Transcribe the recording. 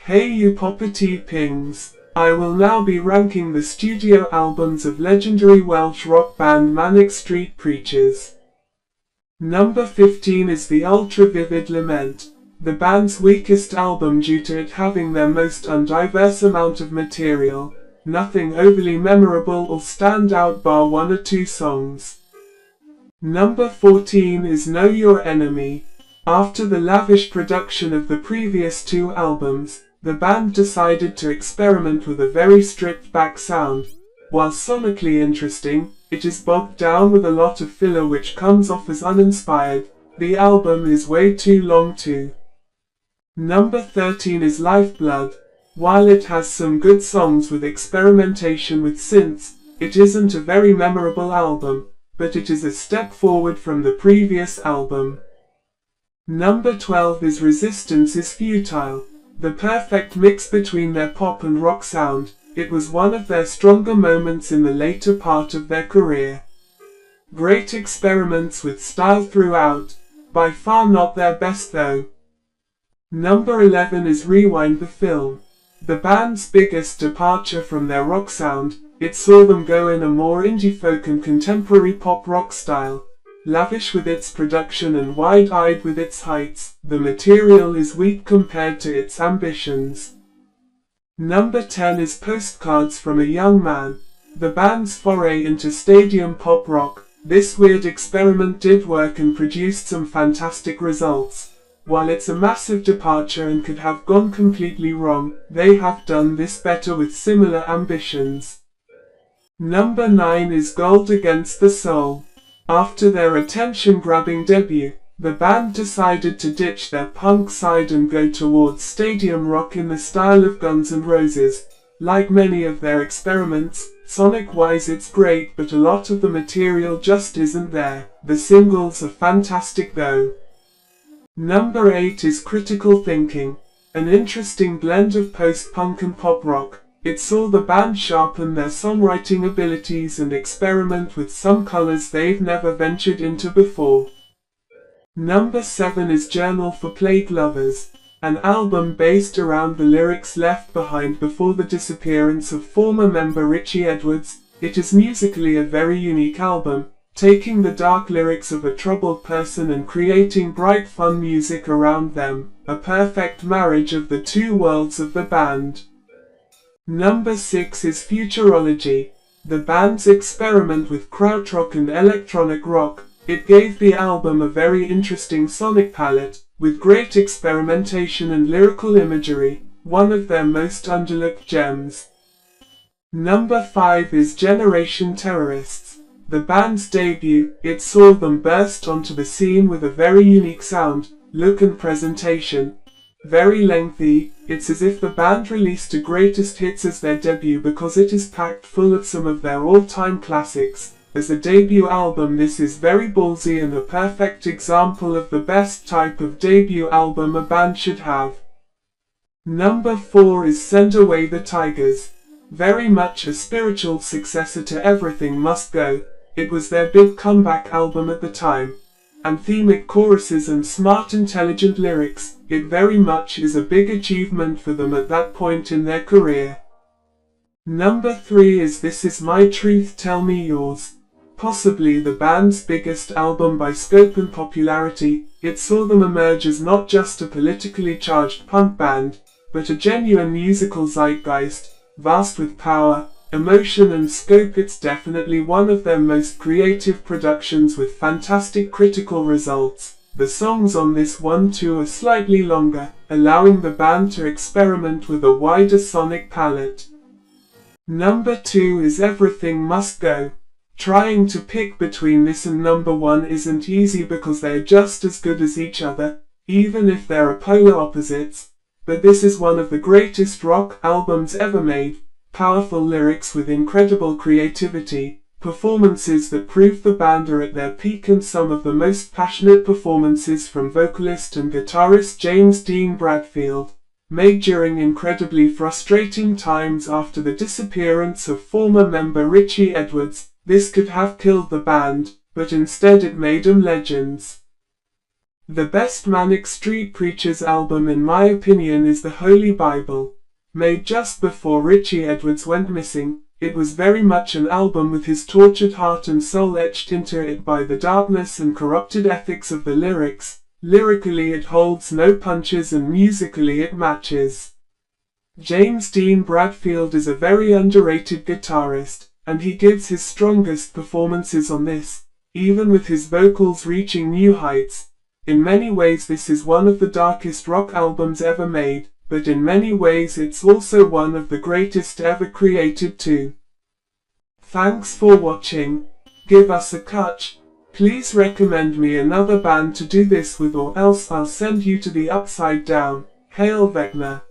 Hey you Poppy Pings! I will now be ranking the studio albums of legendary Welsh rock band Manic Street Preachers. Number 15 is the ultra-vivid Lament, the band's weakest album due to it having their most undiverse amount of material, nothing overly memorable or stand out bar one or two songs. Number 14 is Know Your Enemy. After the lavish production of the previous two albums, the band decided to experiment with a very stripped-back sound. While sonically interesting, it is bogged down with a lot of filler which comes off as uninspired. The album is way too long too. Number 13 is Lifeblood. While it has some good songs with experimentation with synths, it isn't a very memorable album, but it is a step forward from the previous album. Number 12 is Resistance is Futile. The perfect mix between their pop and rock sound, it was one of their stronger moments in the later part of their career. Great experiments with style throughout, by far not their best though. Number 11 is Rewind the Film. The band's biggest departure from their rock sound, it saw them go in a more indie folk and contemporary pop rock style. Lavish with its production and wide-eyed with its heights, the material is weak compared to its ambitions. Number 10 is Postcards from a Young Man. The band's foray into stadium pop rock, this weird experiment did work and produced some fantastic results. While it's a massive departure and could have gone completely wrong, they have done this better with similar ambitions. Number 9 is Gold Against the Soul. After their attention-grabbing debut, the band decided to ditch their punk side and go towards stadium rock in the style of Guns N' Roses. Like many of their experiments, sonic-wise it's great but a lot of the material just isn't there. The singles are fantastic though. Number 8 is Critical Thinking, an interesting blend of post-punk and pop rock. It saw the band sharpen their songwriting abilities and experiment with some colors they've never ventured into before. Number 7 is Journal for Plague Lovers, an album based around the lyrics left behind before the disappearance of former member Richie Edwards. It is musically a very unique album, taking the dark lyrics of a troubled person and creating bright fun music around them, a perfect marriage of the two worlds of the band. Number 6 is Futurology, the band's experiment with krautrock and electronic rock. It gave the album a very interesting sonic palette, with great experimentation and lyrical imagery, one of their most underlooked gems. Number 5 is Generation Terrorists. The band's debut, it saw them burst onto the scene with a very unique sound, look and presentation. Very lengthy, it's as if the band released a greatest hits as their debut because it is packed full of some of their all-time classics. As a debut album this is very ballsy and a perfect example of the best type of debut album a band should have. Number 4 is Send Away the Tigers. Very much a spiritual successor to Everything Must Go. It was their big comeback album at the time. Anthemic choruses and smart intelligent lyrics, it very much is a big achievement for them at that point in their career. Number 3 is This Is My Truth Tell Me Yours. Possibly the band's biggest album by scope and popularity, it saw them emerge as not just a politically charged punk band, but a genuine musical zeitgeist, vast with power, emotion and scope. It's definitely one of their most creative productions with fantastic critical results. The songs on this one too are slightly longer, allowing the band to experiment with a wider sonic palette. Number 2 is Everything Must Go. Trying to pick between this and number 1 isn't easy because they're just as good as each other, even if they're polar opposites. But this is one of the greatest rock albums ever made. Powerful lyrics with incredible creativity, performances that prove the band are at their peak and some of the most passionate performances from vocalist and guitarist James Dean Bradfield, made during incredibly frustrating times after the disappearance of former member Richie Edwards. This could have killed the band, but instead it made them legends. The best Manic Street Preachers album in my opinion is The Holy Bible. Made just before Richie Edwards went missing, it was very much an album with his tortured heart and soul etched into it by the darkness and corrupted ethics of the lyrics. Lyrically it holds no punches and musically it matches. James Dean Bradfield is a very underrated guitarist, and he gives his strongest performances on this, even with his vocals reaching new heights. In many ways this is one of the darkest rock albums ever made, but in many ways it's also one of the greatest ever created too. Thanks for watching. Give us a cut. Please recommend me another band to do this with or else I'll send you to the upside down. Hail Vecna.